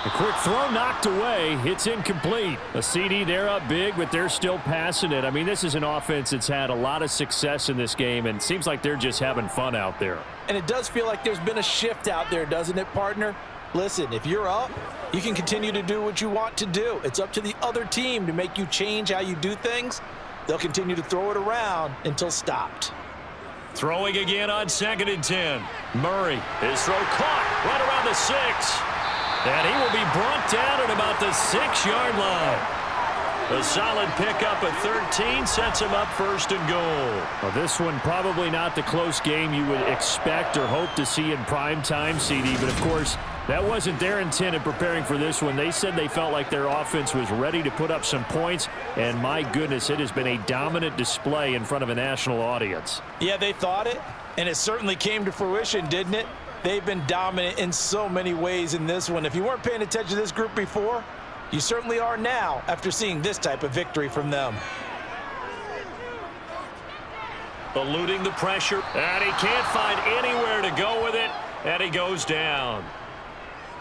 A quick throw knocked away. It's incomplete. A CD, they're up big, but they're still passing it. I mean, this is an offense that's had a lot of success in this game, and it seems like they're just having fun out there. And it does feel like there's been a shift out there, doesn't it, partner? Listen, if you're up, you can continue to do what you want to do. It's up to the other team to make you change how you do things. They'll continue to throw it around until stopped. Throwing again on 2nd and 10. Murray, his throw caught right around the 6. And he will be brought down at about the 6-yard line. A solid pickup at 13 sets him up 1st and goal. Well, this one probably not the close game you would expect or hope to see in prime time, CD. But, of course, that wasn't their intent in preparing for this one. They said they felt like their offense was ready to put up some points. And, my goodness, it has been a dominant display in front of a national audience. Yeah, they thought it, and it certainly came to fruition, didn't it? They've been dominant in so many ways in this one. If you weren't paying attention to this group before, you certainly are now after seeing this type of victory from them. Eluding the pressure, and he can't find anywhere to go with it, and he goes down.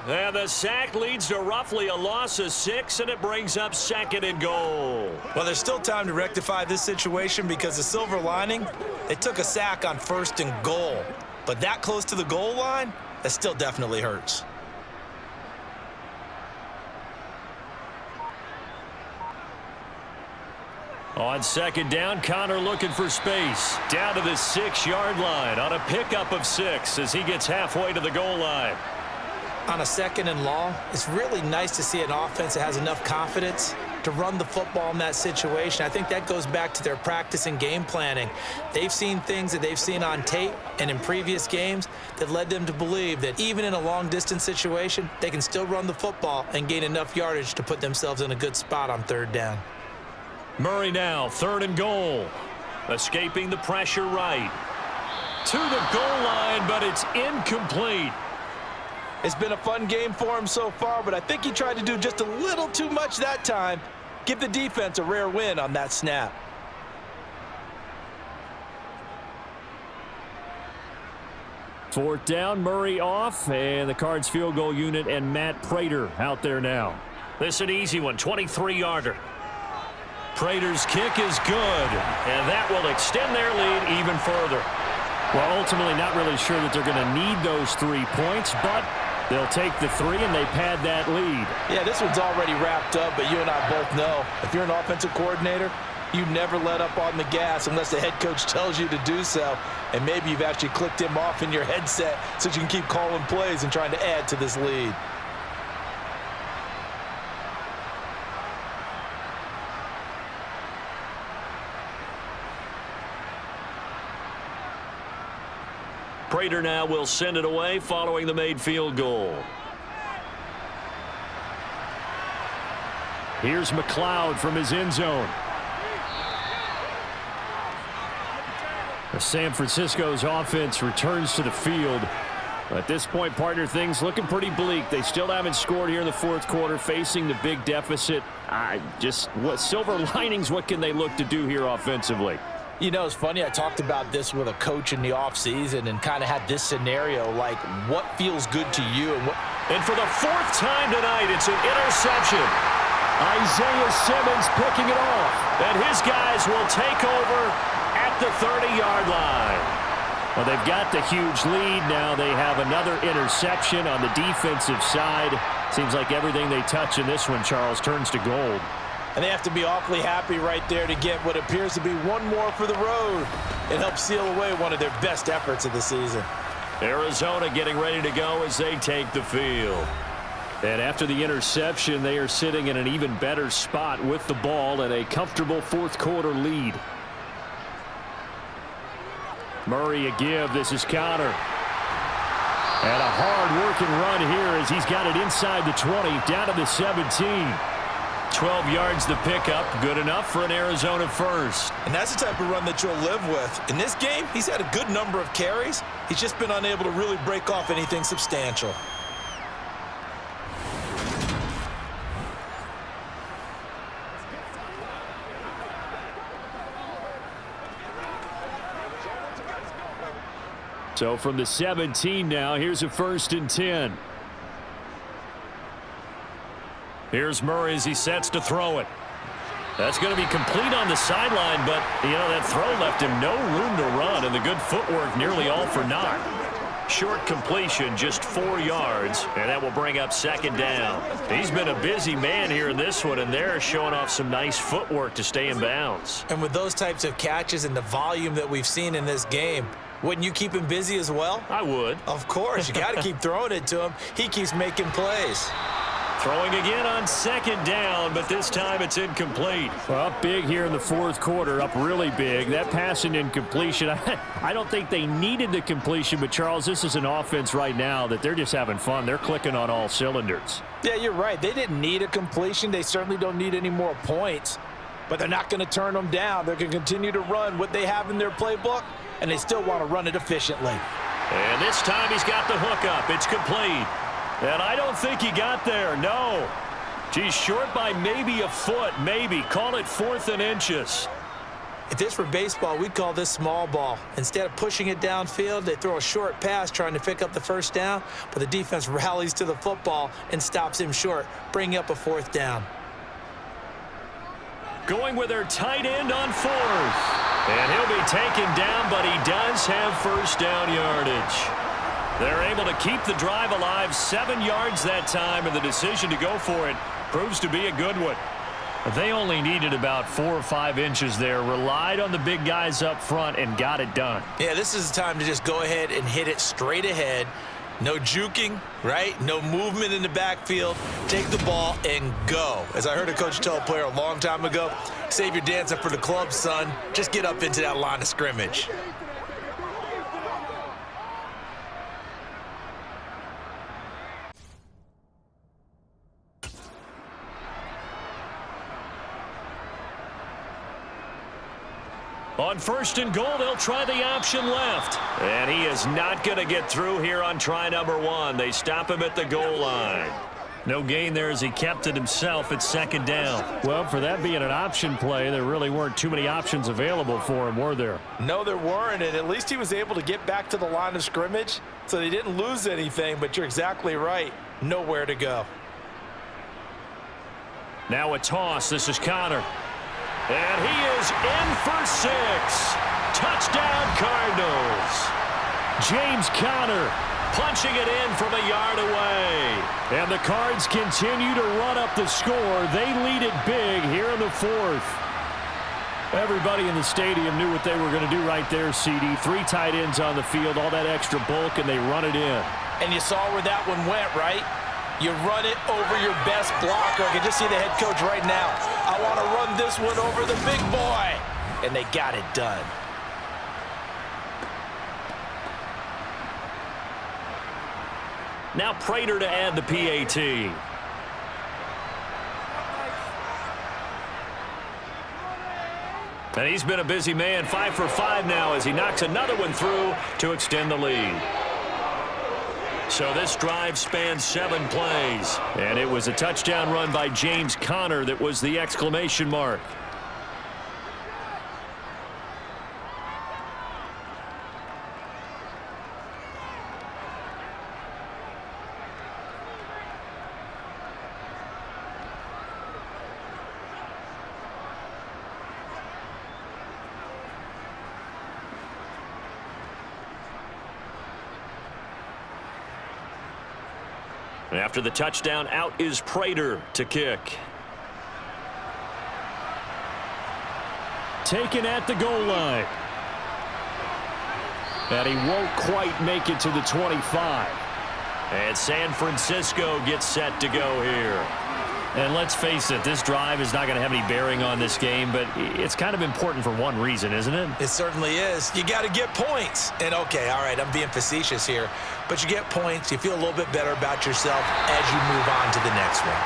And the sack leads to roughly a loss of 6, and it brings up 2nd and goal. Well, there's still time to rectify this situation because the silver lining, they took a sack on 1st and goal. But that close to the goal line, that still definitely hurts. On 2nd down, Connor looking for space. Down to the 6-yard line on a pickup of 6 as he gets halfway to the goal line. On a 2nd and long, it's really nice to see an offense that has enough confidence to run the football in that situation. I think that goes back to their practice and game planning. They've seen things that they've seen on tape and in previous games that led them to believe that even in a long-distance situation, they can still run the football and gain enough yardage to put themselves in a good spot on 3rd down. Murray now, 3rd and goal. Escaping the pressure right. To the goal line, but it's incomplete. It's been a fun game for him so far, but I think he tried to do just a little too much that time. Give the defense a rare win on that snap. Fourth down, Murray off, and the Cards field goal unit and Matt Prater out there now. This is an easy one, 23-yarder. Prater's kick is good, and that will extend their lead even further. Well, ultimately not really sure that they're going to need those 3 points, but They'll take the 3, and they pad that lead. Yeah, this one's already wrapped up, but you and I both know if you're an offensive coordinator, you never let up on the gas unless the head coach tells you to do so. And maybe you've actually clicked him off in your headset so you can keep calling plays and trying to add to this lead. Prater now will send it away following the made field goal. Here's McLeod from his end zone. San Francisco's offense returns to the field. At this point, partner, things looking pretty bleak. They still haven't scored here in the fourth quarter, facing the big deficit. What silver linings, what can they look to do here offensively? You know, it's funny, I talked about this with a coach in the offseason and kind of had this scenario, like, what feels good to you? And for the 4th time tonight, it's an interception. Isaiah Simmons picking it off. And his guys will take over at the 30-yard line. Well, they've got the huge lead. Now they have another interception on the defensive side. Seems like everything they touch in this one, Charles, turns to gold. And they have to be awfully happy right there to get what appears to be one more for the road. It helps seal away one of their best efforts of the season. Arizona getting ready to go as they take the field. And after the interception, they are sitting in an even better spot with the ball and a comfortable fourth quarter lead. Murray a give. This is Conner. And a hard-working run here as he's got it inside the 20, down to the 17. 12 yards to pick up. Good enough for an Arizona first. And that's the type of run that you'll live with. In this game, he's had a good number of carries. He's just been unable to really break off anything substantial. So from the 17 now, here's a 1st and 10. Here's Murray as he sets to throw it. That's going to be complete on the sideline, but, that throw left him no room to run, and the good footwork nearly all for naught. Short completion, just 4 yards, and that will bring up 2nd down. He's been a busy man here in this one, and they're showing off some nice footwork to stay in bounds. And with those types of catches and the volume that we've seen in this game, wouldn't you keep him busy as well? I would. Of course. You got to keep throwing it to him. He keeps making plays. Throwing again on 2nd down, but this time it's incomplete. Well, up big here in the fourth quarter, up really big. That passing incompletion, I don't think they needed the completion, but, Charles, this is an offense right now that they're just having fun. They're clicking on all cylinders. Yeah, you're right. They didn't need a completion. They certainly don't need any more points, but they're not going to turn them down. They're going to continue to run what they have in their playbook, and they still want to run it efficiently. And this time he's got the hook up. It's complete. And I don't think he got there, no. Geez, short by maybe a foot, maybe. Call it 4th and inches. If this were baseball, we'd call this small ball. Instead of pushing it downfield, they throw a short pass trying to pick up the 1st down, but the defense rallies to the football and stops him short, bringing up a 4th down. Going with their tight end on 4th. And he'll be taken down, but he does have 1st down yardage. They're able to keep the drive alive, 7 yards that time, and the decision to go for it proves to be a good one. They only needed about 4 or 5 inches there, relied on the big guys up front, and got it done. Yeah, this is the time to just go ahead and hit it straight ahead. No juking, right? No movement in the backfield. Take the ball and go. As I heard a coach tell a player a long time ago, save your dancing for the club, son. Just get up into that line of scrimmage. On 1st and goal, they'll try the option left. And he is not going to get through here on try number 1. They stop him at the goal line. No gain there as he kept it himself at 2nd down. Well, for that being an option play, there really weren't too many options available for him, were there? No, there weren't, and at least he was able to get back to the line of scrimmage, so they didn't lose anything, but you're exactly right. Nowhere to go. Now a toss. This is Conner. And he is in for 6. Touchdown, Cardinals. James Conner punching it in from a yard away. And the Cards continue to run up the score. They lead it big here in the fourth. Everybody in the stadium knew what they were going to do right there, CD. 3 tight ends on the field, all that extra bulk, and they run it in. And you saw where that one went, right? You run it over your best blocker. I can just see the head coach right now. I want to run this one over the big boy. And they got it done. Now Prater to add the PAT. And he's been a busy man, 5 for 5 now as he knocks another one through to extend the lead. So this drive spans 7 plays. And it was a touchdown run by James Conner that was the exclamation mark. After the touchdown, out is Prater to kick. Taken at the goal line. And he won't quite make it to the 25. And San Francisco gets set to go here. And let's face it, this drive is not going to have any bearing on this game, but it's kind of important for one reason, isn't it? It certainly is. You got to get points. And, okay, all right, I'm being facetious here. But you get points, you feel a little bit better about yourself as you move on to the next one.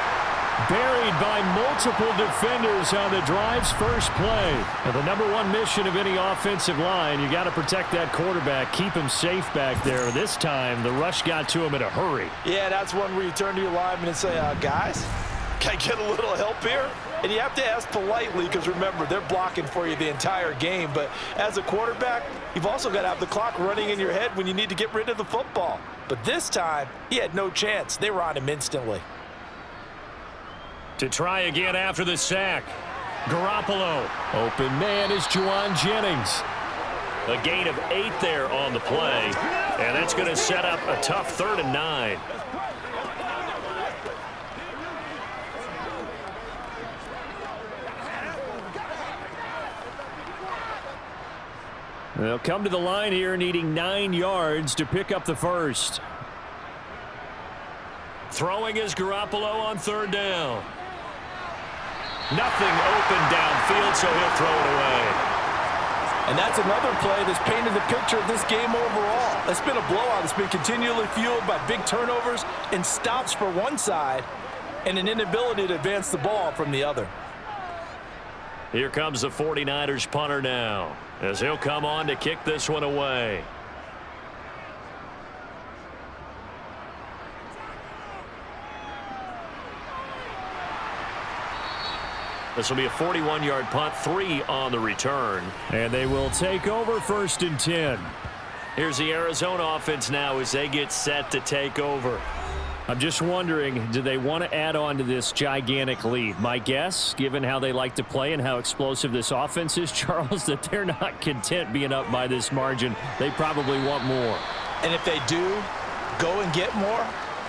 Buried by multiple defenders on the drive's first play. And the #1 mission of any offensive line, you got to protect that quarterback, keep him safe back there. This time, the rush got to him in a hurry. Yeah, that's one where you turn to your lineman and say, guys, can I get a little help here? And you have to ask politely because, remember, they're blocking for you the entire game. But as a quarterback, you've also got to have the clock running in your head when you need to get rid of the football. But this time, he had no chance. They were on him instantly. To try again after the sack. Garoppolo. Open man is Juwan Jennings. A gain of 8 there on the play. And that's going to set up a tough 3rd and 9. They'll come to the line here needing 9 yards to pick up the first. Throwing is Garoppolo on 3rd down. Nothing open downfield, so he'll throw it away. And that's another play that's painted the picture of this game overall. It's been a blowout. It's been continually fueled by big turnovers and stops for one side and an inability to advance the ball from the other. Here comes the 49ers punter now, as he'll come on to kick this one away. This will be a 41-yard punt, 3 on the return. And they will take over 1st and 10. Here's the Arizona offense now as they get set to take over. I'm just wondering, do they want to add on to this gigantic lead? My guess, given how they like to play and how explosive this offense is, Charles, that they're not content being up by this margin. They probably want more. And if they do go and get more,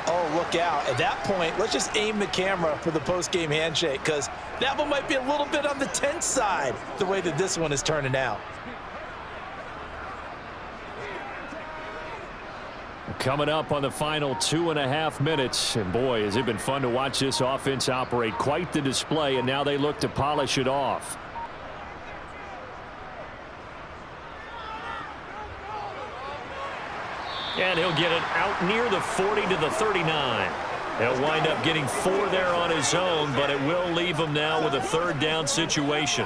oh, look out. At that point, let's just aim the camera for the post-game handshake because that one might be a little bit on the tense side, the way that this one is turning out. Coming up on the final 2.5 minutes. And boy, has it been fun to watch this offense operate. Quite the display, and now they look to polish it off. And he'll get it out near the 40 to the 39. He'll wind up getting 4 there on his own, but it will leave him now with a 3rd down situation.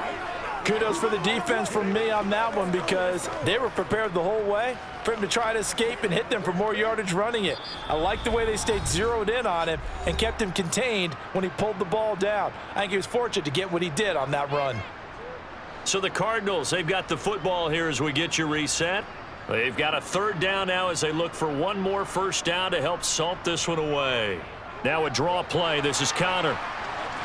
Kudos for the defense from me on that one because they were prepared the whole way for him to try to escape and hit them for more yardage running it. I like the way they stayed zeroed in on him and kept him contained when he pulled the ball down. I think he was fortunate to get what he did on that run. So the Cardinals, they've got the football here as we get you reset. They've got a 3rd down now as they look for one more 1st down to help salt this one away. Now a draw play. This is Conner.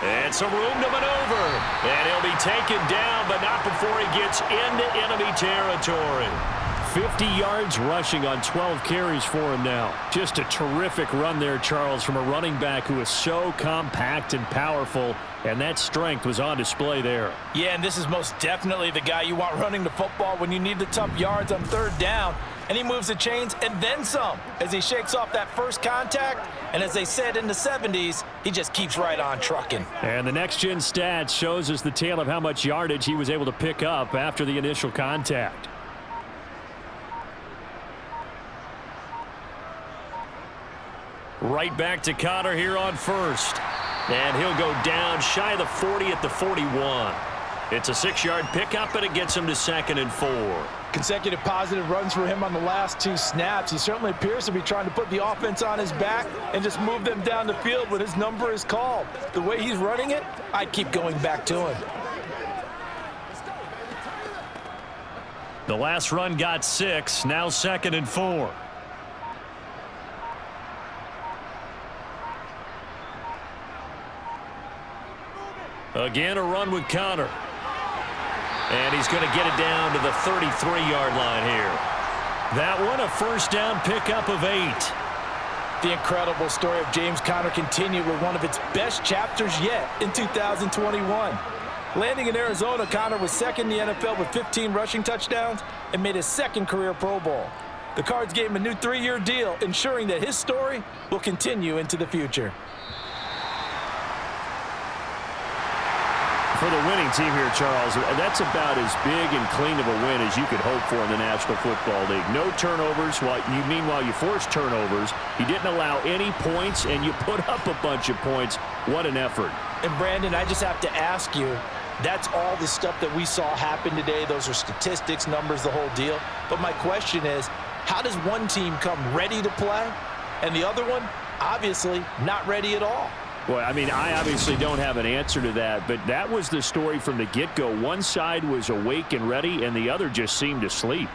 And some room to maneuver. And he'll be taken down, but not before he gets into enemy territory. 50 yards rushing on 12 carries for him now. Just a terrific run there, Charles, from a running back who is so compact and powerful, and that strength was on display there. Yeah, and this is most definitely the guy you want running the football when you need the tough yards on third down. And he moves the chains and then some as he shakes off that first contact. And as they said in the 70s, he just keeps right on trucking. And the next-gen stats shows us the tale of how much yardage he was able to pick up after the initial contact. Right back to Connor here on first. And he'll go down shy of the 40 at the 41. It's a 6-yard pickup, and it gets him to 2nd and 4. Consecutive positive runs for him on the last 2 snaps. He certainly appears to be trying to put the offense on his back and just move them down the field when his number is called. The way he's running it, I'd keep going back to him. The last run got 6, now 2nd and 4. Again, a run with Connor. And he's going to get it down to the 33-yard line here. That one, a first down pickup of 8. The incredible story of James Conner continued with one of its best chapters yet in 2021. Landing in Arizona, Conner was 2nd in the NFL with 15 rushing touchdowns and made his 2nd career Pro Bowl. The Cards gave him a new 3-year deal, ensuring that his story will continue into the future. For the winning team here, Charles, that's about as big and clean of a win as you could hope for in the National Football League. No turnovers. Meanwhile, you forced turnovers. You didn't allow any points, and you put up a bunch of points. What an effort. And, Brandon, I just have to ask you, that's all the stuff that we saw happen today. Those are statistics, numbers, the whole deal. But my question is, how does one team come ready to play, and the other one, obviously, not ready at all? Well, I mean, I obviously don't have an answer to that, but that was the story from the get-go. One side was awake and ready, and the other just seemed to sleep.